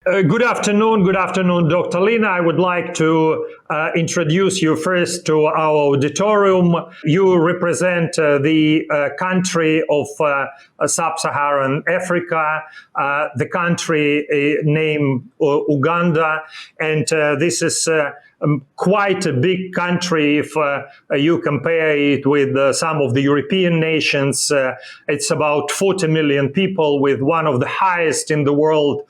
Good afternoon, Dr. Lina. I would like to introduce you first to our auditorium. You represent the country of sub-Saharan Africa, the country named Uganda, and this is quite a big country if you compare it with some of the European nations. It's about 40 million people with one of the highest in the world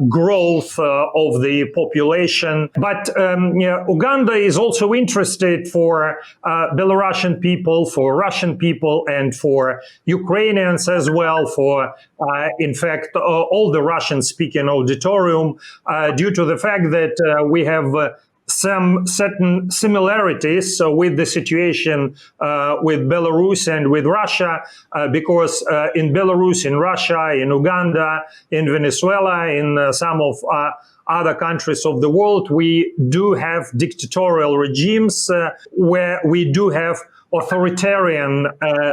growth of the population. But Uganda is also interested for Belarusian people, for Russian people, and for Ukrainians as well, for, in fact, all the Russian-speaking auditorium, due to the fact that we have some certain similarities with the situation with Belarus and with Russia, because in Belarus, in Russia, in Uganda, in Venezuela, in some of other countries of the world, we do have dictatorial regimes where we do have authoritarian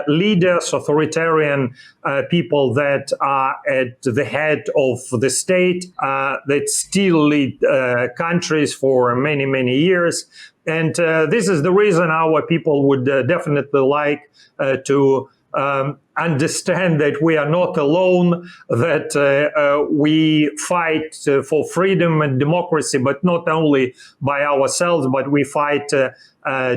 leaders, authoritarian people that are at the head of the state, that still lead countries for many, many years. And this is the reason our people would definitely like to understand that we are not alone, that we fight for freedom and democracy, but not only by ourselves, but we fight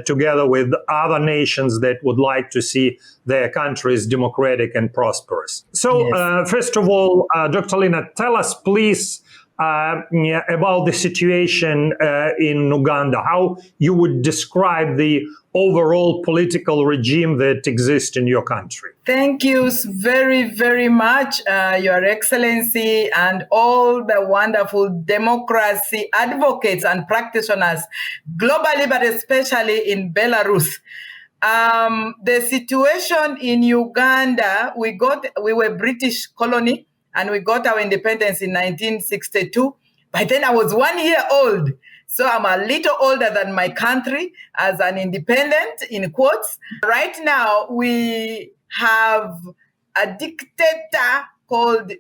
together with other nations that would like to see their countries democratic and prosperous. So, yes. First of all, Dr. Lina, tell us, please, about the situation in Uganda, how you would describe the overall political regime that exists in your country. Thank you very, very much, Your Excellency, and all the wonderful democracy advocates and practitioners globally, but especially in Belarus. The situation in Uganda, we were British colony, and we got our independence in 1962. By then I was 1 year old. So I'm a little older than my country as an independent, in quotes. Right now, we have a dictator called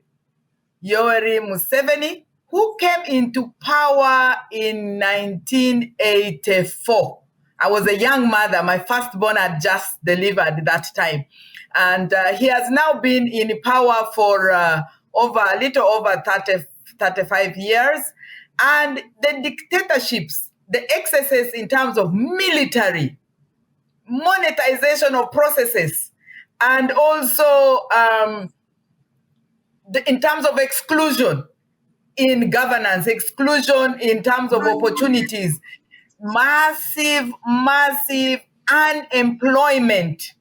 Valery Museveni, who came into power in 1984. I was a young mother. My firstborn had just delivered that time. And he has now been in power for a little over 35 years. And the dictatorships, the excesses in terms of military, monetization of processes, and also in terms of exclusion in governance, exclusion in terms of opportunities, massive unemployment,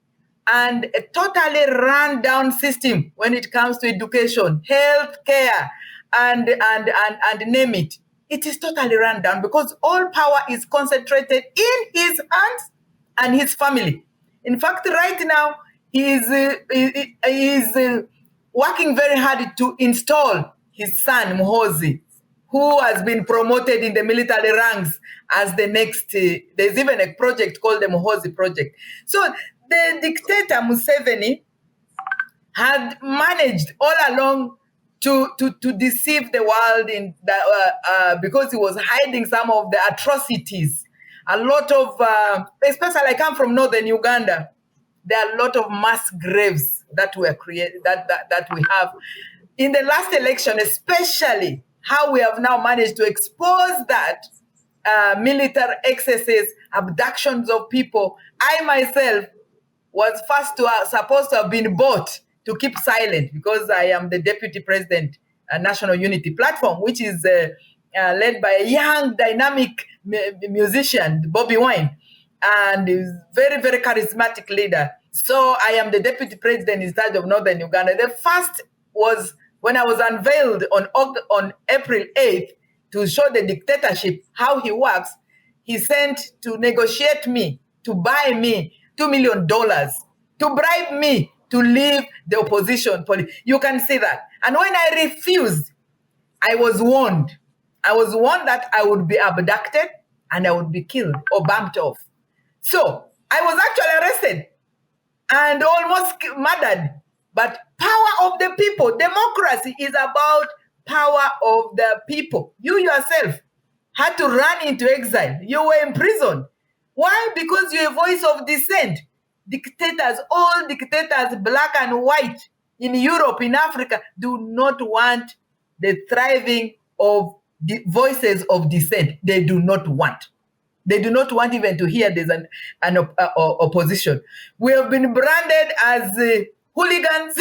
and a totally run down system when it comes to education, health care, and name it. It is totally run down because all power is concentrated in his hands and his family. In fact, right now, he is working very hard to install his son, Muhoozi, who has been promoted in the military ranks as the next. There's even a project called the Muhoozi Project. So the dictator Museveni had managed all along to deceive the world because he was hiding some of the atrocities. A lot of, especially I come from northern Uganda, there are a lot of mass graves that were created, that we have. In the last election, especially how we have now managed to expose that military excesses, abductions of people. I myself was supposed to have been bought to keep silent because I am the deputy president, National Unity Platform, which is led by a young, dynamic musician, Bobby Wine, and is very, very charismatic leader. So I am the deputy president in charge of Northern Uganda. The first was when I was unveiled on April 8th to show the dictatorship how he works. He sent to negotiate me, to buy me $2 million, to bribe me to leave the opposition. You can see that. And when I refused, I was warned. I was warned that I would be abducted and I would be killed or bumped off. So I was actually arrested and almost murdered. But power of the people, democracy is about power of the people. You yourself had to run into exile. You were imprisoned. Why? Because you're a voice of dissent. Dictators, all dictators, black and white, in Europe, in Africa, do not want the thriving of the voices of dissent. They do not want. They do not want even to hear there's an opposition. We have been branded as hooligans,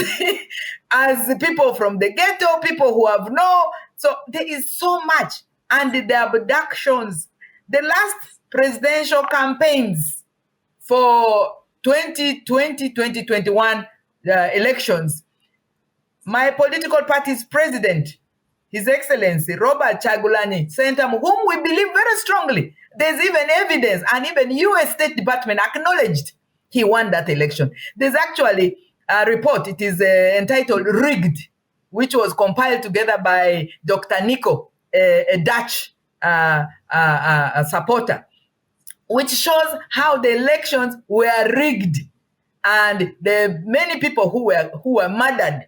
as people from the ghetto, people who have no. So there is so much. And the abductions, the last presidential campaigns for 2020, 2021 elections, my political party's president, His Excellency Robert Kyagulanyi Ssentamu, whom we believe very strongly, there's even evidence, and even U.S. State Department acknowledged he won that election. There's actually a report, it is entitled Rigged, which was compiled together by Dr. Nico, a Dutch supporter, which shows how the elections were rigged, and the many people who were murdered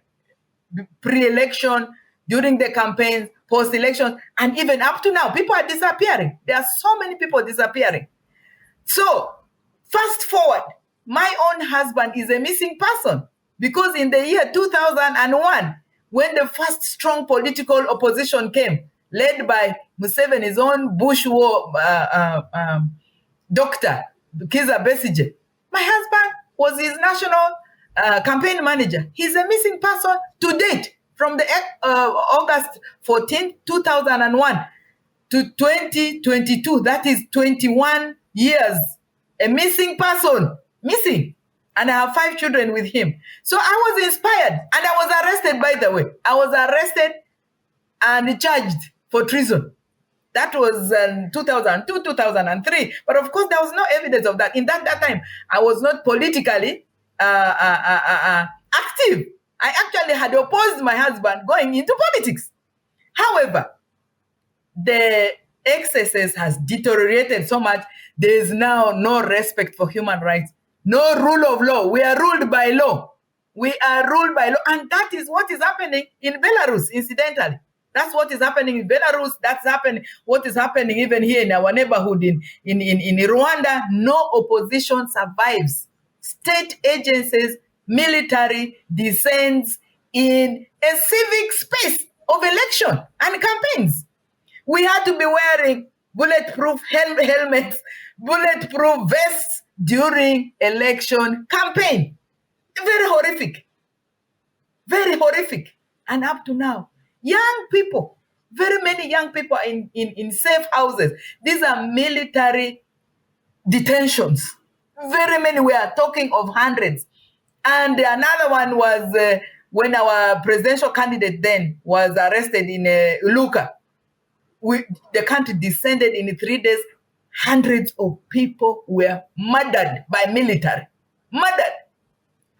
pre-election, during the campaigns, post-election, and even up to now, people are disappearing. There are so many people disappearing. So, fast forward, my own husband is a missing person, because in the year 2001, when the first strong political opposition came, led by Museveni's own Bush war doctor, Kizza Besigye, my husband was his national campaign manager. He's a missing person to date. From the August 14, 2001 to 2022, that is 21 years, a missing person, missing. And I have 5 children with him. So I was inspired, and I was arrested, by the way. I was arrested and charged for treason. That was 2002, 2003. But of course, there was no evidence of that. In that time, I was not politically active. I actually had opposed my husband going into politics. However, the excesses has deteriorated so much. There is now no respect for human rights, no rule of law. We are ruled by law. We are ruled by law. And that is what is happening in Belarus, incidentally. That's what is happening in Belarus. That's happening. What is happening even here in our neighborhood in Rwanda. No opposition survives. State agencies, military descends in a civic space of election and campaigns. We had to be wearing bulletproof helmets, bulletproof vests during election campaign. Very horrific. Very horrific. And up to now, young people, very many young people are in safe houses. These are military detentions. Very many, we are talking of hundreds. And another one was when our presidential candidate then was arrested in Luka. The country descended in 3 days. Hundreds of people were murdered by military. Murdered.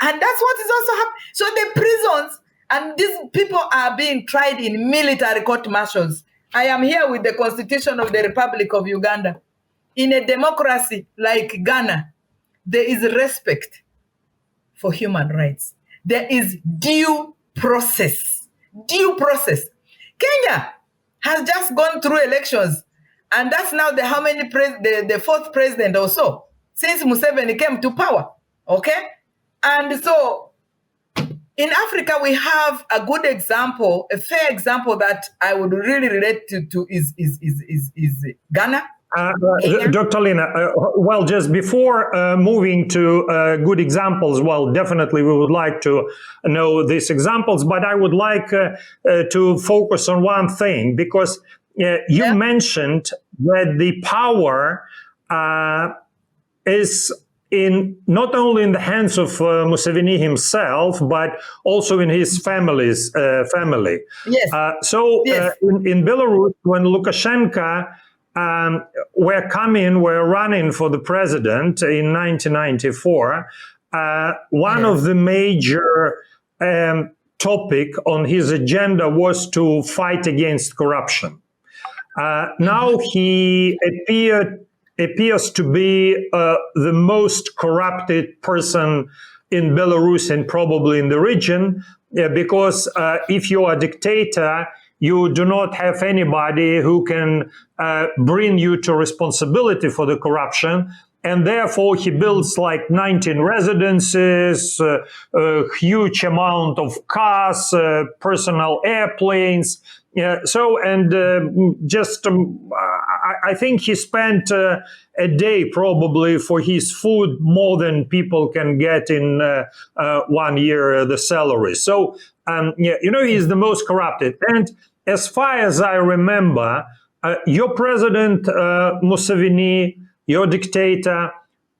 And that's what is also happening. So the prisons, and these people are being tried in military court-martials. I am here with the Constitution of the Republic of Uganda. In a democracy like Ghana, there is respect for human rights. There is due process. Due process. Kenya has just gone through elections, and that's now the fourth president or so since Museveni came to power. Okay? And so in Africa, we have a good example, a fair example that I would really relate to is Ghana. Dr. Lina, well, just before moving to good examples, well, definitely we would like to know these examples, but I would like to focus on one thing, because you mentioned that the power is in not only in the hands of Museveni himself, but also in his family. Yes. In Belarus, when Lukashenko were running for the president in 1994, one of the major topic on his agenda was to fight against corruption. Now he appears to be the most corrupted person in Belarus and probably in the region, because if you are a dictator, you do not have anybody who can bring you to responsibility for the corruption. And therefore, he builds like 19 residences, a huge amount of cars, personal airplanes. I think he spent a day probably for his food more than people can get in 1 year the salary. So, he's the most corrupted. And as far as I remember, your president, Museveni, your dictator,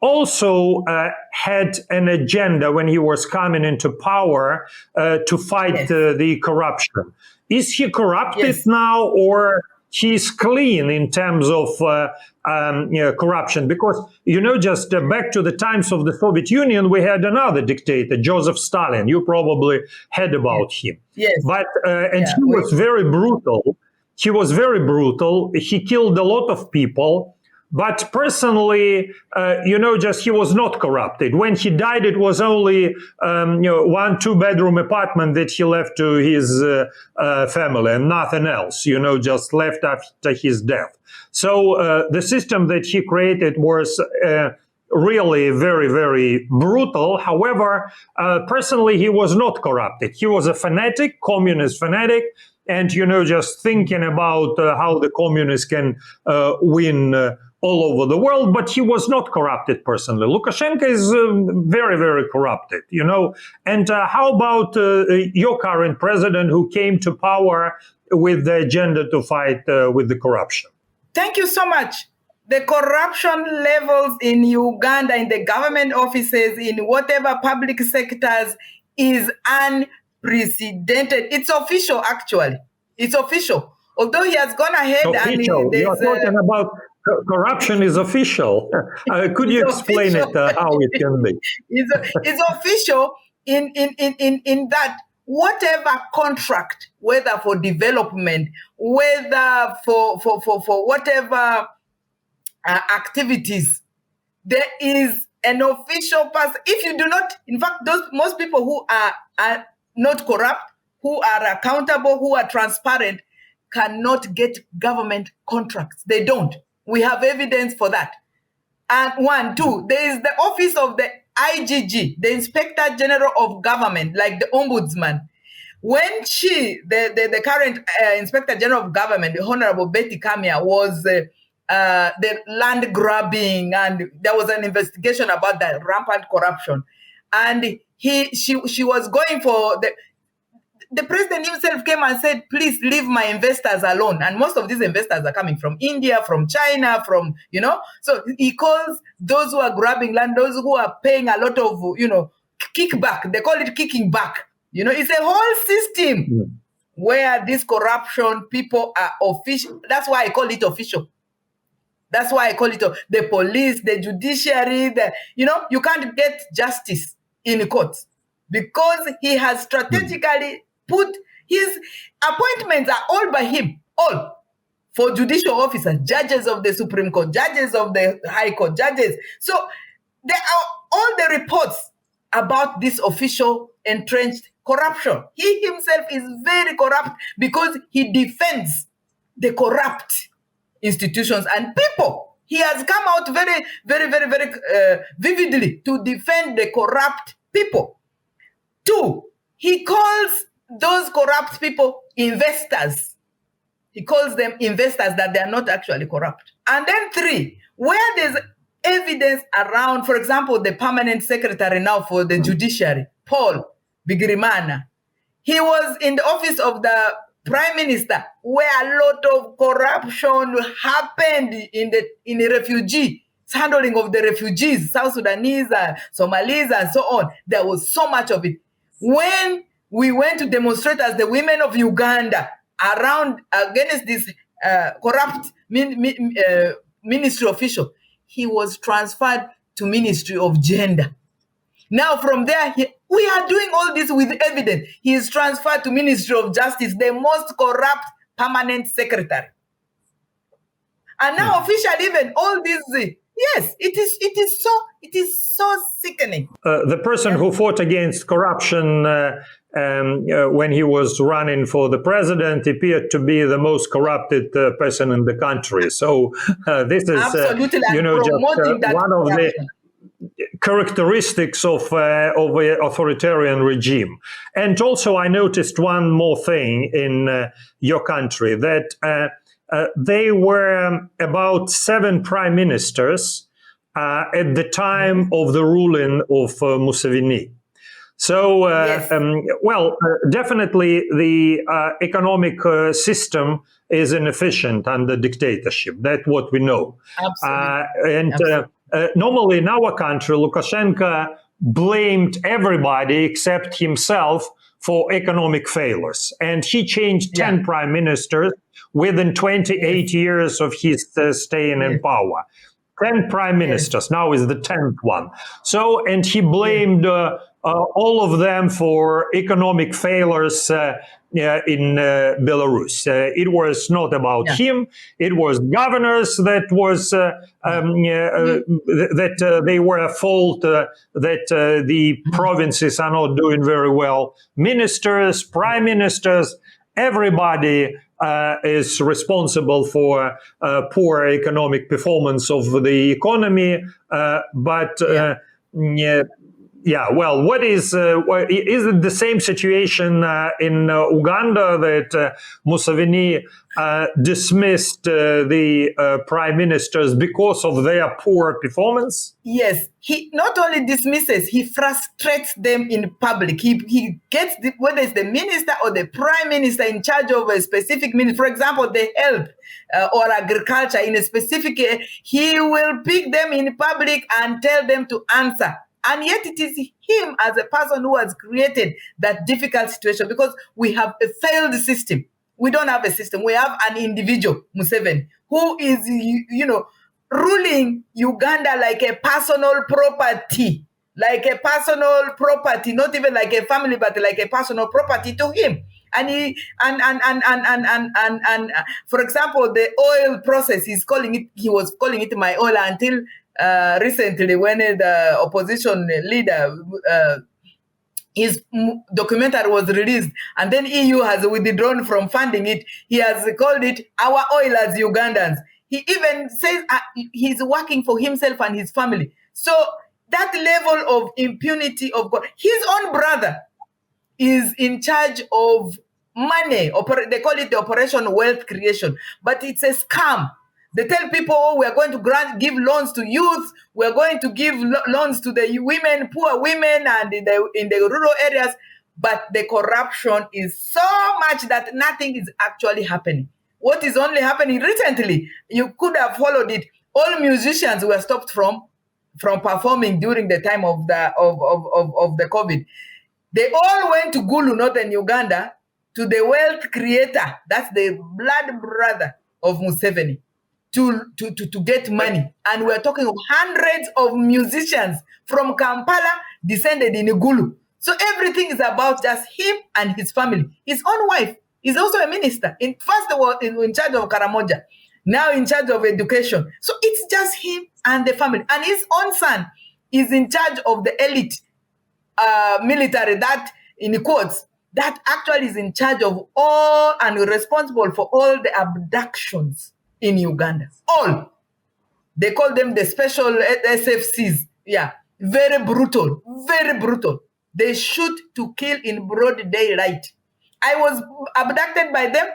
also had an agenda when he was coming into power to fight the corruption. Is he corrupted now, or he's clean in terms of corruption? Because, just back to the times of the Soviet Union, we had another dictator, Joseph Stalin. You probably heard about him. Yes. But, he was very brutal. He was very brutal. He killed a lot of people. But personally, he was not corrupted. When he died, it was only, 1 2-bedroom apartment that he left to his family and nothing else, just left after his death. So the system that he created was really very, very brutal. However, personally, he was not corrupted. He was a fanatic, communist fanatic, and, just thinking about how the communists can win all over the world, but he was not corrupted personally. Lukashenko is very, very corrupted, And how about your current president who came to power with the agenda to fight with the corruption? Thank you so much. The corruption levels in Uganda, in the government offices, in whatever public sectors is unprecedented. It's official, actually. It's official. Although he has gone ahead official. and... You're talking about corruption is official. Could you explain it, how it can be? It's official in that whatever contract, whether for development, whether for whatever activities, there is an official person. If you do not, in fact, most people who are not corrupt, who are accountable, who are transparent, cannot get government contracts. They don't. We have evidence for that. And 1, 2, there is the office of the IGG, the Inspector General of Government, like the Ombudsman. When the current Inspector General of Government, the Honorable Betty Kamya, was the land grabbing, and there was an investigation about that rampant corruption. And she was going for the president himself came and said, please leave my investors alone. And most of these investors are coming from India, from China, So he calls those who are grabbing land, those who are paying a lot of, kickback. They call it kicking back. It's a whole system where this corruption, people are official. That's why I call it official. That's why I call it the police, the judiciary. You can't get justice in court because he has strategically put his appointments are all by him, all for judicial officers, judges of the Supreme Court, judges of the High Court, judges. So there are all the reports about this official entrenched corruption. He himself is very corrupt because he defends the corrupt institutions and people. He has come out very, very, very, very vividly to defend the corrupt people. 2, he calls those corrupt people investors. He calls them investors that they are not actually corrupt. And then 3, where there's evidence around, for example, the permanent secretary now for the judiciary, Paul Bigirimana, he was in the office of the prime minister where a lot of corruption happened in the refugee, handling of the refugees, South Sudanese, Somalis, and so on. There was so much of it. When we went to demonstrate as the women of Uganda around against this corrupt ministry official, he was transferred to Ministry of Gender. Now from there, we are doing all this with evidence. He is transferred to Ministry of Justice, the most corrupt permanent secretary. And now officially even all these, yes, it is so sickening. The person who fought against corruption when he was running for the president, appeared to be the most corrupted person in the country. So this is, Absolutely, you and know, just promoting that one of the corruption. characteristics of an authoritarian regime. And also, I noticed one more thing in your country, that they were about 7 prime ministers at the time of the ruling of Museveni. So, Yes. definitely the economic system is inefficient under dictatorship. That's what we know. Absolutely. Normally in our country, Lukashenko blamed everybody except himself for economic failures. And he changed 10 prime ministers within 28 years of his staying in power. 10 prime ministers, now is the 10th one. So, and he blamed all of them for economic failures in Belarus. It was not about him. It was governors that was that they were at fault, that the provinces are not doing very well. Ministers, prime ministers, everybody is responsible for poor economic performance of the economy. What is it the same situation in Uganda, that Museveni dismissed the prime ministers because of their poor performance? Yes, he not only dismisses, he frustrates them in public. He gets whether it's the minister or the prime minister in charge of a specific ministry, for example, the health or agriculture in a specific, he will pick them in public and tell them to answer. And yet it is him as a person who has created that difficult situation, because we have a failed system. We don't have a system. We have an individual, Museveni, who is, ruling Uganda like a personal property, not even like a family, but like a personal property to him. And for example, the oil process, he was calling it my oil until recently, when the opposition leader, his documentary was released, and then EU has withdrawn from funding it. He has called it our oil as Ugandans. He even says he's working for himself and his family. So that level of impunity of God, his own brother is in charge of money. They call it the Operation Wealth Creation, but it's a scam. They tell people, oh, we're going to give loans to youth, we're going to give loans to the women, poor women, and in the rural areas. But the corruption is so much that nothing is actually happening. What is only happening recently, you could have followed it. All musicians were stopped from performing during the time of the COVID. They all went to Gulu, northern Uganda, to the wealth creator. That's the blood brother of Museveni. To get money. And we're talking of hundreds of musicians from Kampala descended in Gulu. So everything is about just him and his family. His own wife is also a minister. First of all, in charge of Karamoja, now in charge of education. So it's just him and the family. And his own son is in charge of the elite military, that, in quotes, that actually is in charge of all and responsible for all the abductions in Uganda. All. They call them the special SFCs. Yeah. Very brutal. Very brutal. They shoot to kill in broad daylight. I was abducted by them.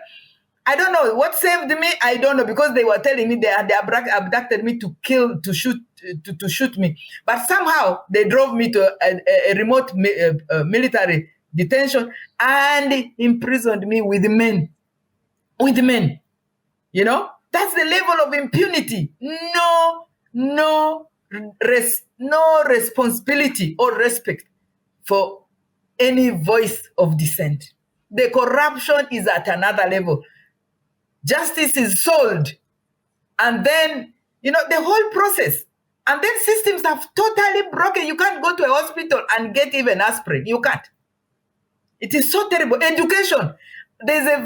I don't know what saved me. I don't know, because they were telling me they abducted me to shoot me. But somehow they drove me to a remote military detention and imprisoned me with men. With men. You know? That's the level of impunity. No responsibility or respect for any voice of dissent. The corruption is at another level. Justice is sold. And then, the whole process. And then systems have totally broken. You can't go to a hospital and get even aspirin. You can't. It is so terrible. Education. There's a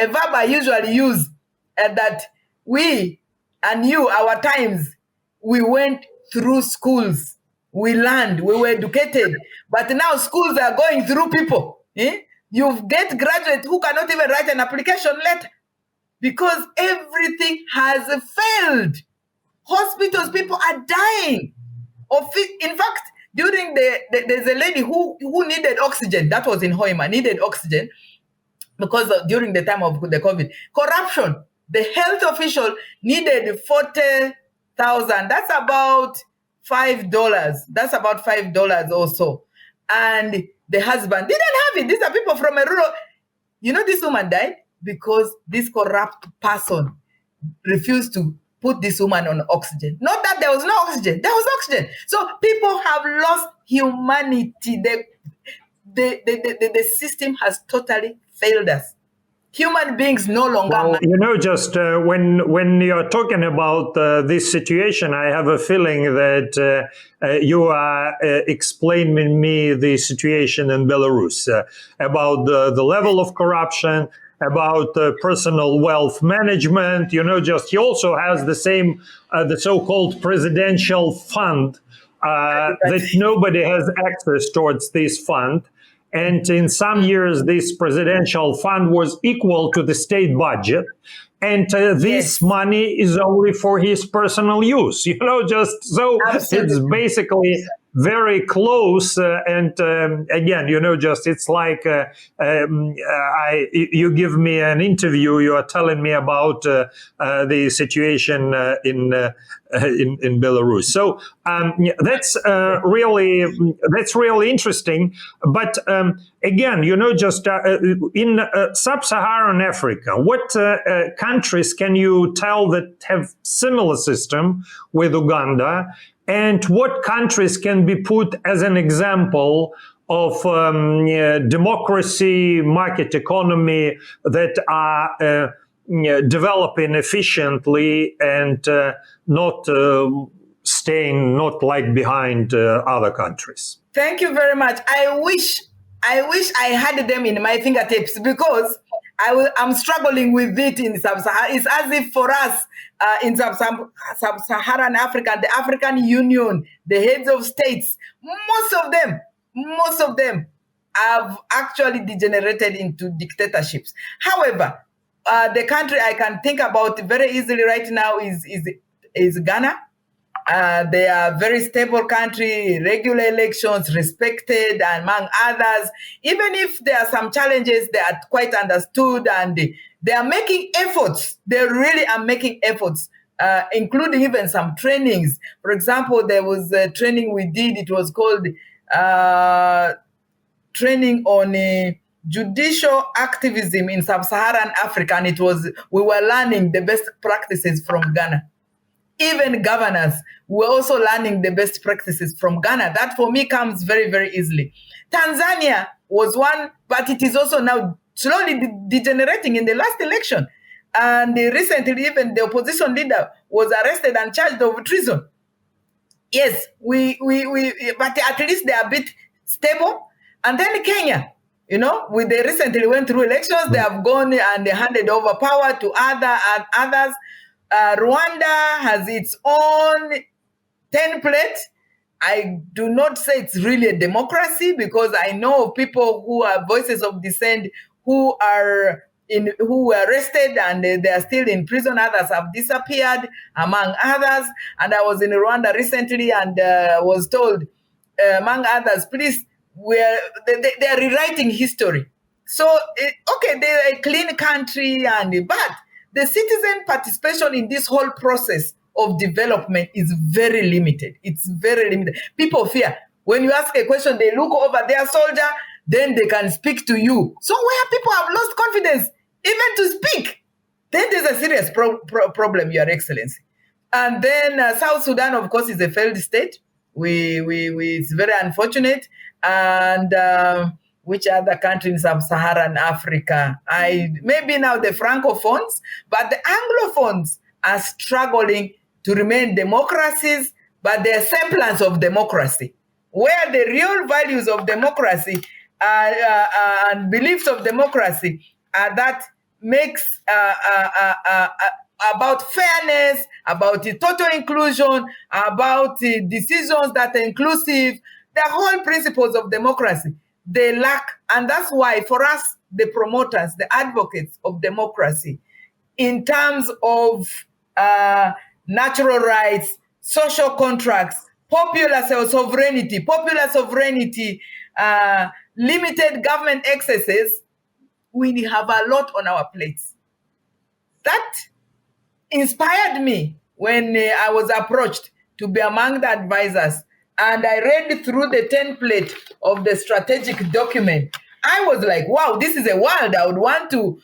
verb I usually use, that we and you, our times, we went through schools. we learned, we were educated. But now schools are going through people. You get graduates who cannot even write an application letter because everything has failed. Hospitals, people are dying. In fact, during there's a lady who needed oxygen. That was in Hoima, needed oxygen because during the time of the COVID. Corruption. The health official needed 40,000. That's about $5. That's about $5 or so. And the husband didn't have it. These are people from a rural. You know, this woman died because this corrupt person refused to put this woman on oxygen. Not that there was no oxygen. There was oxygen. So people have lost humanity. The system has totally failed us. Human beings no longer. Well, you know, just when you're talking about this situation, I have a feeling that you are explaining me the situation in Belarus, about the level of corruption, about personal wealth management. You know, just he also has the same, the so-called presidential fund, that nobody has access towards this fund. And in some years, this presidential fund was equal to the state budget. And this money is only for his personal use, you know, just so it's basically very close. And again, you know, just it's like you give me an interview, you are telling me about the situation in Belarus. So that's really interesting. But again, you know, just in sub-Saharan Africa, what countries can you tell that have similar system with Uganda? And what countries can be put as an example of democracy, market economy that are developing efficiently and not staying not like behind other countries? Thank you very much. I wish I had them in my fingertips because I'm struggling with it in Sub-Saharan. It's as if for us in Sub-Saharan Africa, the African Union, the heads of states, most of them have actually degenerated into dictatorships. However, the country I can think about very easily right now is Ghana. They are a very stable country, regular elections, respected, among others. Even if there are some challenges, they are quite understood and they are making efforts. They really are making efforts, including even some trainings. For example, there was a training we did. It was called training on judicial activism in sub-Saharan Africa. And we were learning the best practices from Ghana. Even governors were also learning the best practices from Ghana. That for me comes very, very easily. Tanzania was one, but it is also now slowly degenerating in the last election. And recently, even the opposition leader was arrested and charged of treason. Yes, but at least they are a bit stable. And then Kenya, you know, they recently went through elections. They have gone and they handed over power to others. Rwanda has its own template. I do not say it's really a democracy because I know of people who are voices of dissent who were arrested and they are still in prison. Others have disappeared, among others. And I was in Rwanda recently and was told, among others, please, they are rewriting history. So, they're a clean country, but the citizen participation in this whole process of development is very limited. It's very limited. People fear. When you ask a question, they look over their soldier, then they can speak to you. So where people have lost confidence, even to speak, then there's a serious problem, Your Excellency. And then South Sudan, of course, is a failed state. It's very unfortunate. And which other country in sub-Saharan Africa? Maybe now the Francophones, but the Anglophones are struggling to remain democracies, but they're semblance of democracy, where the real values of democracy and beliefs of democracy are that makes about fairness, about the total inclusion, about the decisions that are inclusive, the whole principles of democracy, they lack. And that's why for us, the promoters, the advocates of democracy, in terms of natural rights, social contracts, popular sovereignty, limited government excesses, we have a lot on our plates. That inspired me when I was approached to be among the advisors, and I read through the template of the strategic document. I was like, wow, this is a world I would want to,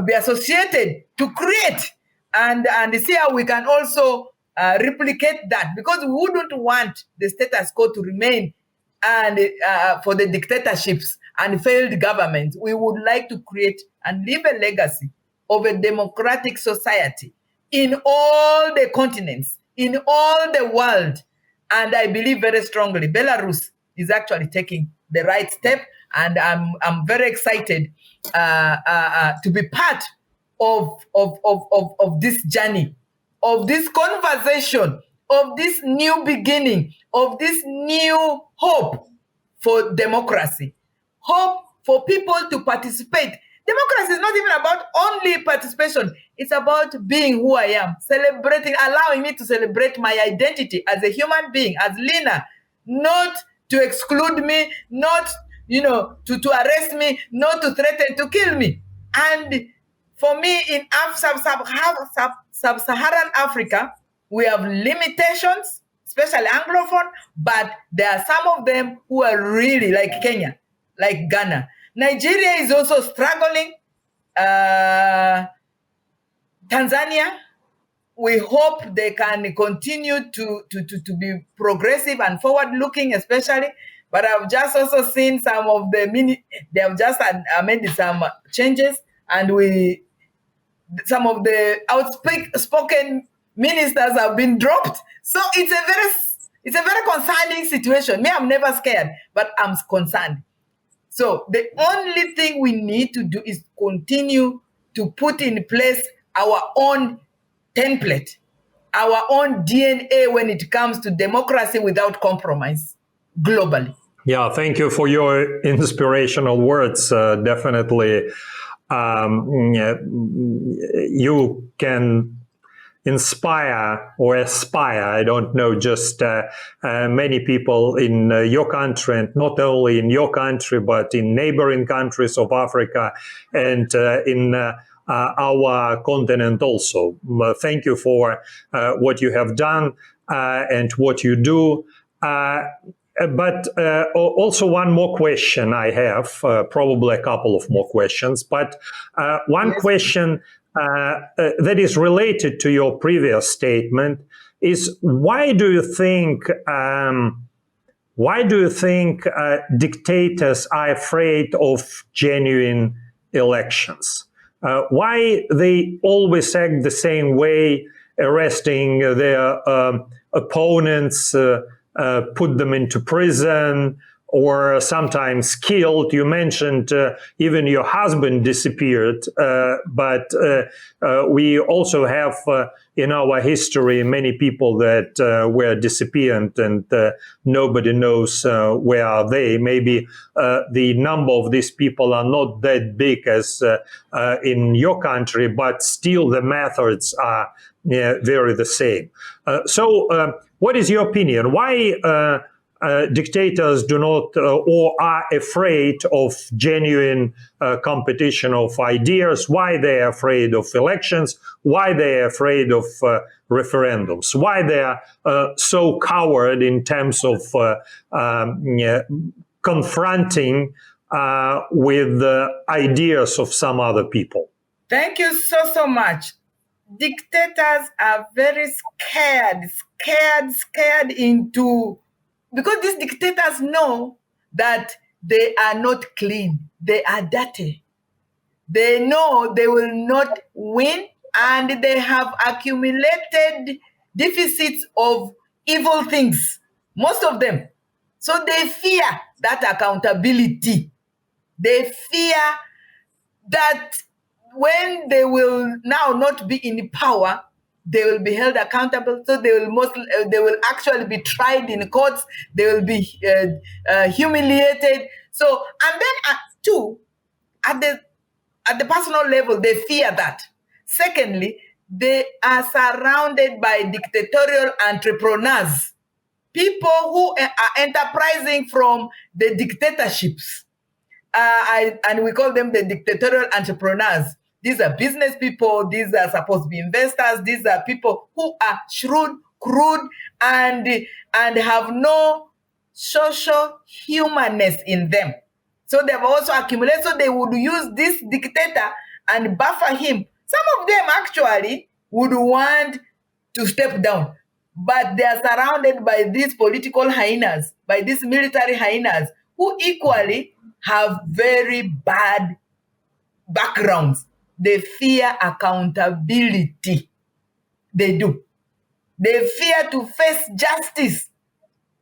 be associated, to create, and see how we can also replicate that, because we wouldn't want the status quo to remain and for the dictatorships and failed governments. We would like to create and leave a legacy of a democratic society in all the continents, in all the world. And I believe very strongly Belarus is actually taking the right step, and I'm very excited to be part of this journey, of this conversation, of this new beginning, of this new hope for democracy, hope for people to participate. Democracy is not even about only participation. It's about being who I am, celebrating, allowing me to celebrate my identity as a human being, as Lina, not to exclude me, not, to arrest me, not to threaten to kill me. And for me, in sub-Saharan Africa, we have limitations, especially Anglophone, but there are some of them who are really like Kenya, like Ghana. Nigeria is also struggling. Tanzania, we hope they can continue to be progressive and forward-looking, especially. But I've just also seen some of they have just made some changes, and some of the outspoken ministers have been dropped. So it's a very concerning situation. Me, I'm never scared, but I'm concerned. So the only thing we need to do is continue to put in place our own template, our own DNA when it comes to democracy without compromise globally. Yeah, thank you for your inspirational words. Definitely, you can inspire or aspire, I don't know, just many people in your country, and not only in your country, but in neighboring countries of Africa and in our continent also. Thank you for what you have done and what you do. But also one more question I have, probably a couple of more questions, but one question that is related to your previous statement is, why do you think dictators are afraid of genuine elections? Why they always act the same way, arresting their opponents, put them into prison, or sometimes killed? You mentioned even your husband disappeared, but we also have in our history many people that were disappeared, and nobody knows where are they. Maybe the number of these people are not that big as in your country, but still the methods are very the same. So what is your opinion? Why dictators do not or are afraid of genuine competition of ideas? Why they are afraid of elections? Why they are afraid of referendums? Why they are so coward in terms of confronting with the ideas of some other people? Thank you so much. Dictators are very scared into, because these dictators know that they are not clean, they are dirty. They know they will not win, and they have accumulated deficits of evil things, most of them. So they fear that accountability. They fear that when they will now not be in power, they will be held accountable. So they will actually be tried in courts. They will be humiliated. So, and then at the personal level, they fear that. Secondly, they are surrounded by dictatorial entrepreneurs, people who are enterprising from the dictatorships. And we call them the dictatorial entrepreneurs. These are business people. These are supposed to be investors. These are people who are shrewd, crude, and have no social humanness in them. So they've also accumulated. So they would use this dictator and buffer him. Some of them actually would want to step down, but they are surrounded by these political hyenas, by these military hyenas, who equally have very bad backgrounds. They fear accountability. They do. They fear to face justice.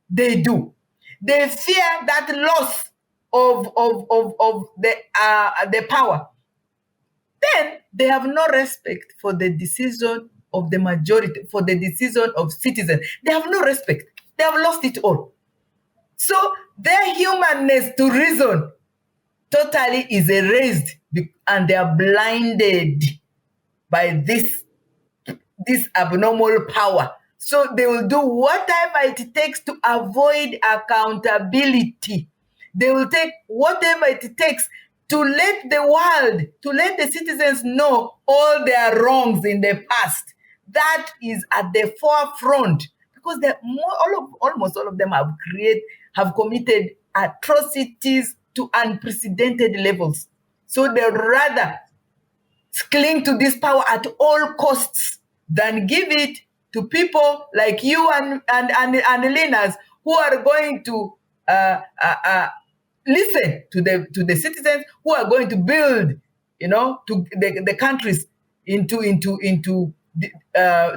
They do. They fear that loss of the power. Then they have no respect for the decision of the majority, for the decision of citizens. They have no respect. They have lost it all. So their humanness to reason totally is erased, and they are blinded by this abnormal power. So they will do whatever it takes to avoid accountability. They will take whatever it takes to let the world, to let the citizens know all their wrongs in the past. That is at the forefront, because almost all of them have committed atrocities to unprecedented levels. So they rather cling to this power at all costs than give it to people like you and Lina's, who are going to listen to the citizens, who are going to build, to the countries into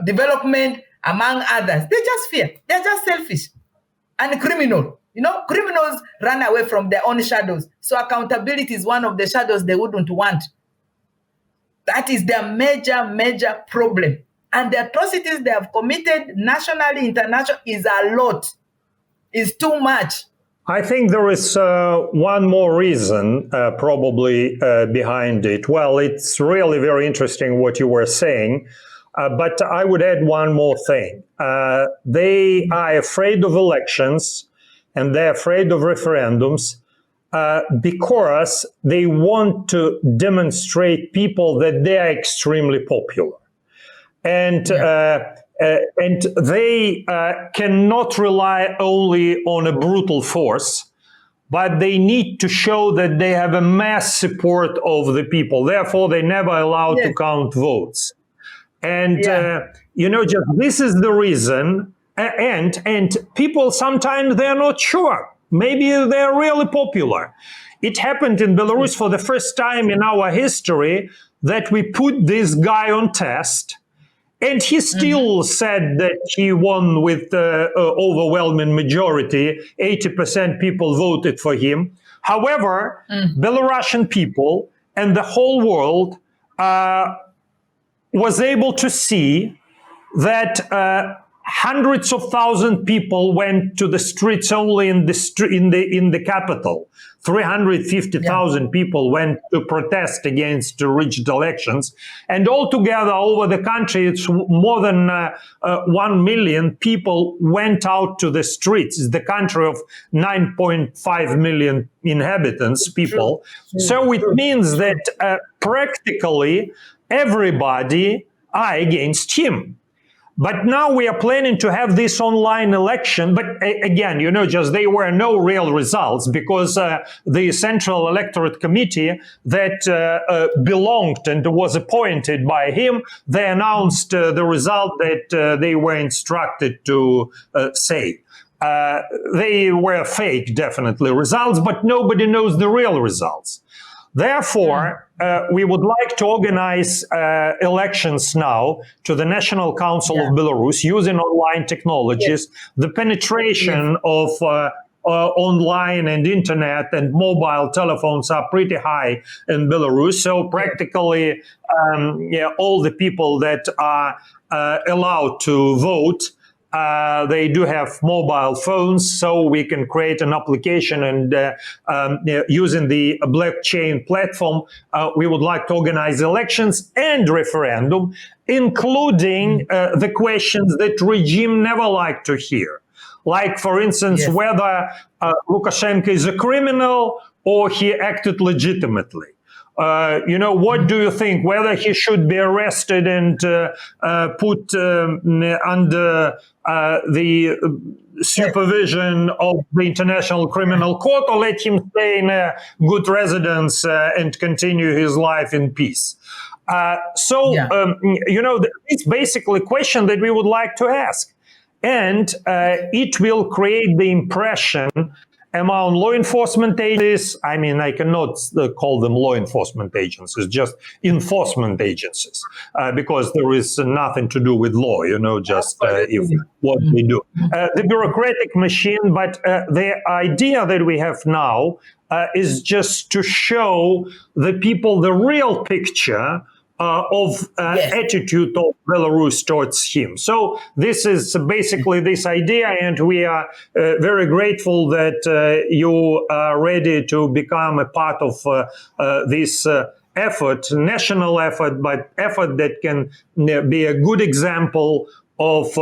development, among others. They just fear. They're just selfish and criminal. Criminals run away from their own shadows. So accountability is one of the shadows they wouldn't want. That is their major problem. And the atrocities they have committed nationally, internationally, is a lot. Is too much. I think there is one more reason probably behind it. Well, it's really very interesting what you were saying, but I would add one more thing. They are afraid of elections and they're afraid of referendums because they want to demonstrate people that they are extremely popular. And they cannot rely only on a brutal force, but they need to show that they have a mass support of the people. Therefore, they're never allowed to count votes. And, just this is the reason. And people sometimes they're not sure. Maybe they're really popular. It happened in Belarus for the first time in our history that we put this guy on test. And he still said that he won with overwhelming majority. 80% people voted for him. However, Belarusian people and the whole world was able to see that hundreds of thousands of people went to the streets only in the capital. 350,000 people went to protest against the rigged elections. And altogether over the country, it's more than 1 million people went out to the streets. It's the country of 9.5 million inhabitants, people. So it means that practically everybody are against him. But now we are planning to have this online election. But again, just there were no real results because the Central Electorate Committee that belonged and was appointed by him, they announced the result that they were instructed to say. They were fake, definitely, results, but nobody knows the real results. Therefore, we would like to organize elections now to the National Council of Belarus using online technologies. The penetration of online and internet and mobile telephones are pretty high in Belarus. So practically all the people that are allowed to vote, they do have mobile phones, so we can create an application and using the blockchain platform, we would like to organize elections and referendum, including the questions that regime never like to hear. Like, for instance, whether Lukashenko is a criminal or he acted legitimately. What do you think? Whether he should be arrested and put under the supervision of the International Criminal Court, or let him stay in a good residence and continue his life in peace? It's basically a question that we would like to ask. And it will create the impression among law enforcement agencies. I mean, I cannot call them law enforcement agencies, just enforcement agencies, because there is nothing to do with law, just what they do. The bureaucratic machine, but the idea that we have now is just to show the people the real picture of attitude of Belarus towards him. So this is basically this idea, and we are very grateful that you are ready to become a part of this effort, national effort, but effort that can be a good example of,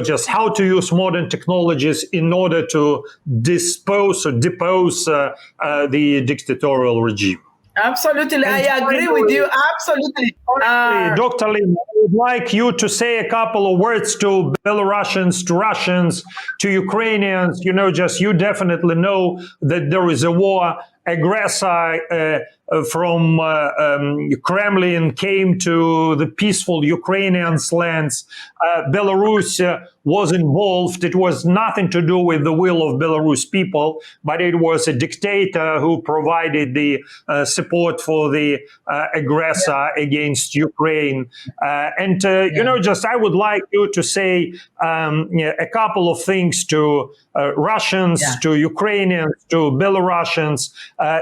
just how to use modern technologies in order to depose the dictatorial regime. Absolutely, I agree with you. Absolutely. Dr. Lina, I would like you to say a couple of words to Belarusians, to Russians, to Ukrainians. You definitely know that there is a war. Aggressor from Kremlin came to the peaceful Ukrainian lands. Belarus was involved. It was nothing to do with the will of Belarus people, but it was a dictator who provided the support for the aggressor against Ukraine. I would like you to say a couple of things to Russians, to Ukrainians, to Belarusians,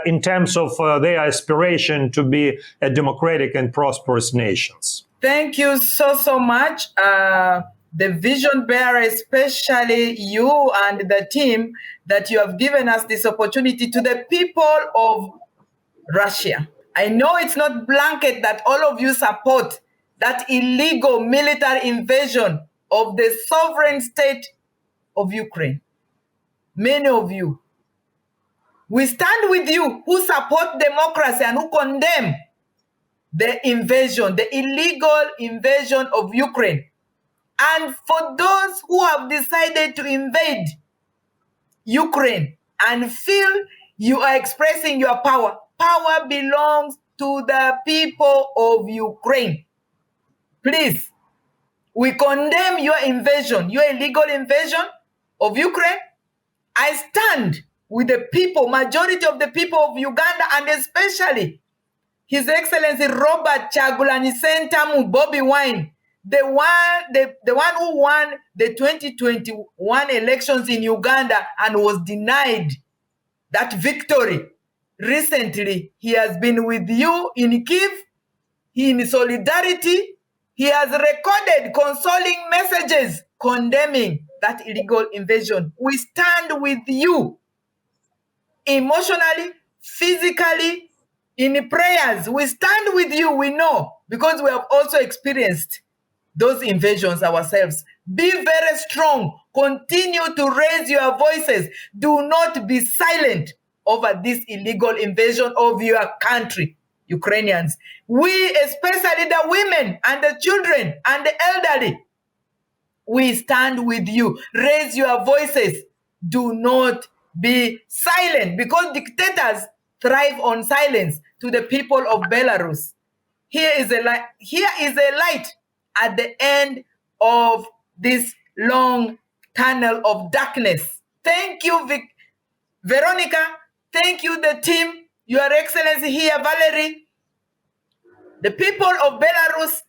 in terms of their aspiration to be a democratic and prosperous nations. Thank you so much. The vision bearer, especially you and the team, that you have given us this opportunity. To the people of Russia, I know it's not blanket that all of you support that illegal military invasion of the sovereign state of Ukraine. Many of you. We stand with you who support democracy and who condemn the invasion, the illegal invasion of Ukraine. And for those who have decided to invade Ukraine and feel you are expressing your power, power belongs to the people of Ukraine. Please, we condemn your invasion, your illegal invasion of Ukraine. I stand with the people, majority of the people of Uganda, and especially His Excellency Robert Kyagulanyi Ssentamu Bobi Wine, the one who won the 2021 elections in Uganda and was denied that victory. Recently, he has been with you in Kyiv, in solidarity. He has recorded consoling messages condemning that illegal invasion. We stand with you emotionally, physically, in prayers. We stand with you, we know, because we have also experienced those invasions ourselves. Be very strong. Continue to raise your voices. Do not be silent over this illegal invasion of your country, Ukrainians. We, especially the women and the children and the elderly, we stand with you. Raise your voices. Do not be silent, because dictators thrive on silence. To the people of Belarus, here is a light. Here is a light at the end of this long tunnel of darkness. Thank you, Veronica. Thank you, the team. Your Excellency here, Valery. The people of Belarus,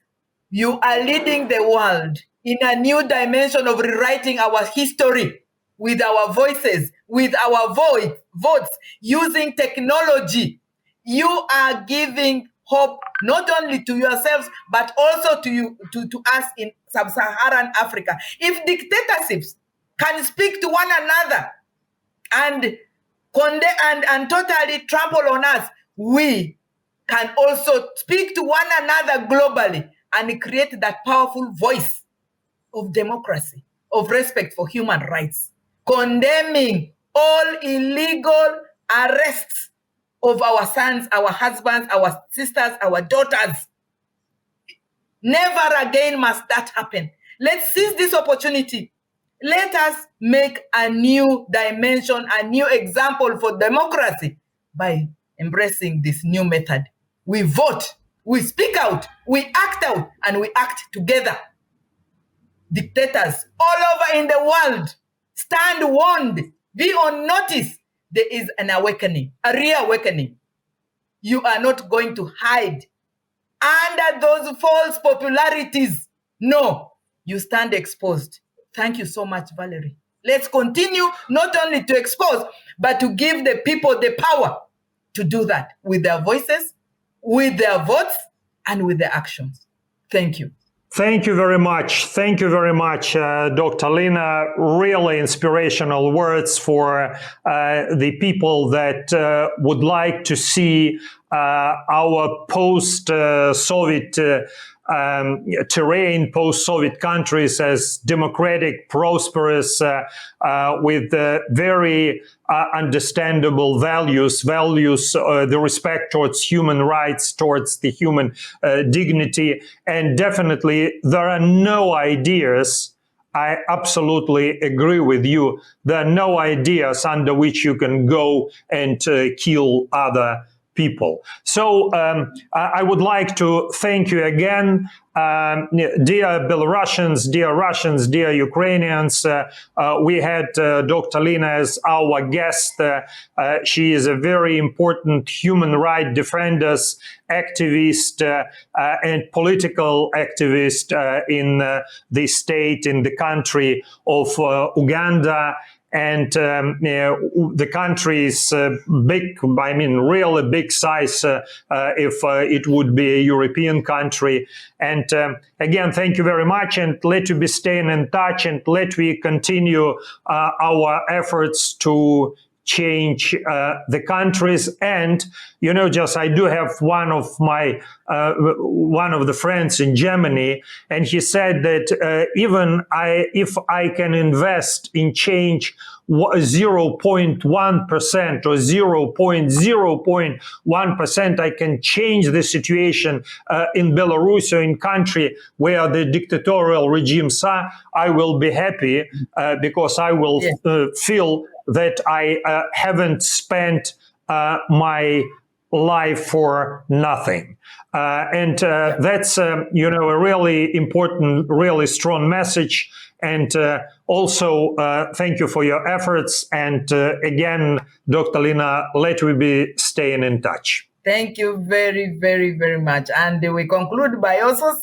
you are leading the world in a new dimension of rewriting our history. with our voices, with our votes, using technology, you are giving hope not only to yourselves, but also to us in sub-Saharan Africa. If dictatorships can speak to one another and condemn and totally trample on us, we can also speak to one another globally and create that powerful voice of democracy, of respect for human rights, condemning all illegal arrests of our sons, our husbands, our sisters, our daughters. Never again must that happen. Let's seize this opportunity. Let us make a new dimension, a new example for democracy by embracing this new method. We vote, we speak out, we act out, and we act together. Dictators all over in the world, stand warned, be on notice. There is an awakening, a reawakening. You are not going to hide under those false popularities. No, you stand exposed. Thank you so much, Valery. Let's continue not only to expose, but to give the people the power to do that with their voices, with their votes, and with their actions. Thank you. Thank you very much. Thank you very much, Dr. Lina. Really inspirational words for the people that would like to see our post-Soviet terrain, post-Soviet countries as democratic, prosperous, with very understandable values, the respect towards human rights, towards the human dignity. And definitely there are no ideas, I absolutely agree with you, there are no ideas under which you can go and kill other people. So I would like to thank you again, dear Belarusians, dear Russians, dear Ukrainians. We had Dr. Lina as our guest. She is a very important human rights defender, activist, and political activist in the state, in the country of Uganda. And the country is big, I mean, really big size if it would be a European country. And again, thank you very much. And let you be staying in touch, and let we continue our efforts to change the countries. And, you know, just I do have one of the friends in Germany, and he said that if I can invest in change 0.1% or 0.0.1%, I can change the situation in Belarus or in country where the dictatorial regimes are, I will be happy because I will feel that I haven't spent my life for nothing. That's, you know, a really important, really strong message. And also, thank you for your efforts. And again, Dr. Lina, let we be staying in touch. Thank you very, very, very much. And we conclude by also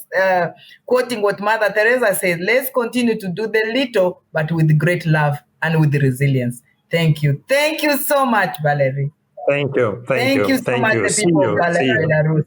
quoting what Mother Teresa said, let's continue to do the little, but with great love and with resilience. Thank you. Thank you so much, Valery. Thank you. Thank you so much, the people of Belarus.